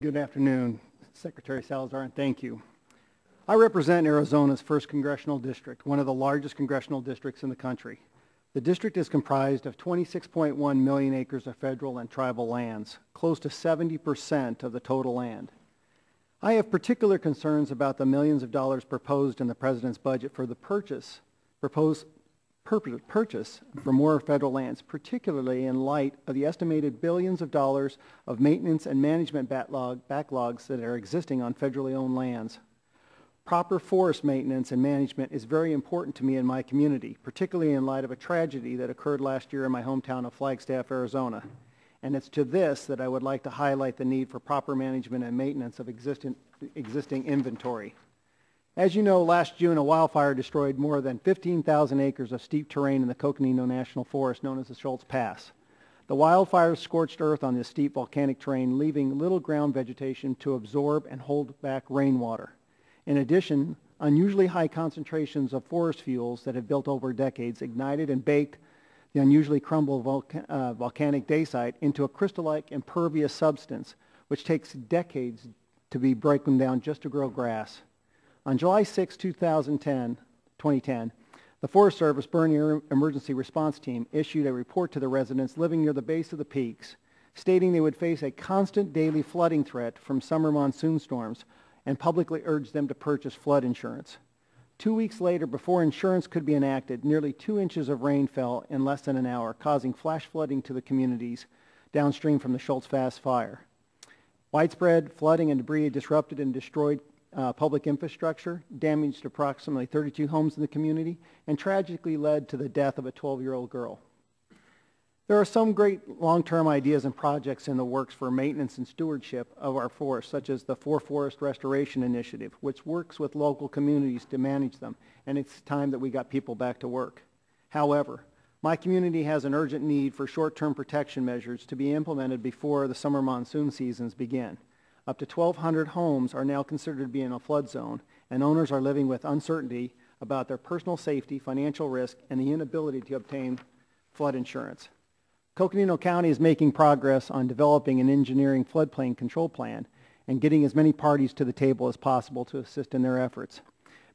Good afternoon, Secretary Salazar, and thank you. I represent Arizona's 1st Congressional District, one of the largest congressional districts in the country. The district is comprised of 26.1 million acres of federal and tribal lands, close to 70% of the total land. I have particular concerns about the millions of dollars proposed in the President's budget for the proposed purchase for more federal lands, particularly in light of the estimated billions of dollars of maintenance and management backlogs that are existing on federally owned lands. Proper forest maintenance and management is very important to me and my community, particularly in light of a tragedy that occurred last year in my hometown of Flagstaff, Arizona. And it's to this that I would like to highlight the need for proper management and maintenance of existing inventory. As you know, last June, a wildfire destroyed more than 15,000 acres of steep terrain in the Coconino National Forest, known as the Schultz Pass. The wildfires scorched earth on this steep volcanic terrain, leaving little ground vegetation to absorb and hold back rainwater. In addition, unusually high concentrations of forest fuels that have built over decades ignited and baked the unusually crumbled volcanic dacite into a crystal-like impervious substance, which takes decades to be broken down just to grow grass. On July 6, 2010, the Forest Service Burn Emergency Response Team issued a report to the residents living near the base of the peaks, stating they would face a constant daily flooding threat from summer monsoon storms, and publicly urged them to purchase flood insurance. 2 weeks later, before insurance could be enacted, nearly 2 inches of rain fell in less than an hour, causing flash flooding to the communities downstream from the Schultz Pass fire. Widespread flooding and debris disrupted and destroyed public infrastructure, damaged approximately 32 homes in the community, and tragically led to the death of a 12-year-old girl. There are some great long-term ideas and projects in the works for maintenance and stewardship of our forests, such as the Forest Restoration Initiative, which works with local communities to manage them, and it's time that we got people back to work. However, my community has an urgent need for short-term protection measures to be implemented before the summer monsoon seasons begin. Up to 1,200 homes are now considered to be in a flood zone, and owners are living with uncertainty about their personal safety, financial risk, and the inability to obtain flood insurance. Coconino County is making progress on developing an engineering floodplain control plan and getting as many parties to the table as possible to assist in their efforts.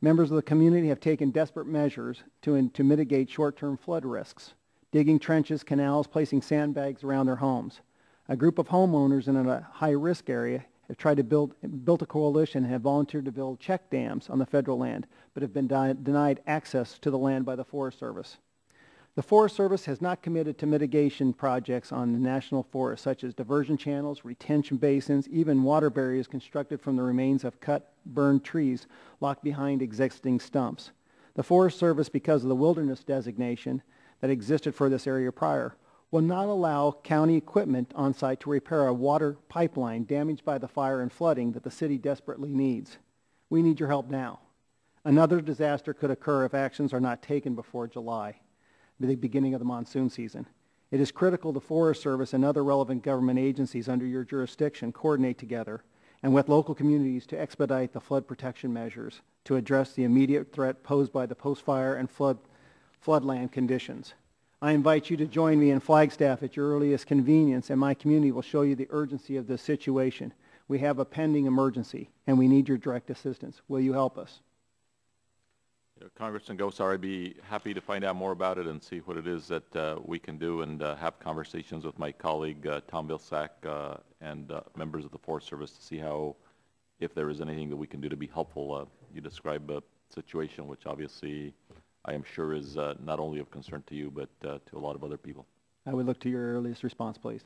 Members of the community have taken desperate measures to mitigate short-term flood risks, digging trenches, canals, placing sandbags around their homes. A group of homeowners in a high-risk area have tried to build a coalition and have volunteered to build check dams on the federal land, but have been denied access to the land by the Forest Service. The Forest Service has not committed to mitigation projects on the national forest, such as diversion channels, retention basins, even water barriers constructed from the remains of cut, burned trees locked behind existing stumps. The Forest Service, because of the wilderness designation that existed for this area prior, will not allow county equipment on site to repair a water pipeline damaged by the fire and flooding that the city desperately needs. We need your help now. Another disaster could occur if actions are not taken before July, the beginning of the monsoon season. It is critical the Forest Service and other relevant government agencies under your jurisdiction coordinate together and with local communities to expedite the flood protection measures to address the immediate threat posed by the post-fire and floodland conditions. I invite you to join me in Flagstaff at your earliest convenience, and my community will show you the urgency of this situation. We have a pending emergency, and we need your direct assistance. Will you help us? Congressman Gosar, I'd be happy to find out more about it and see what it is that we can do, and have conversations with my colleague Tom Vilsack and members of the Forest Service to see how, if there is anything that we can do to be helpful. You describe a situation which obviously I am sure is not only of concern to you, but to a lot of other people. I would look to your earliest response, please.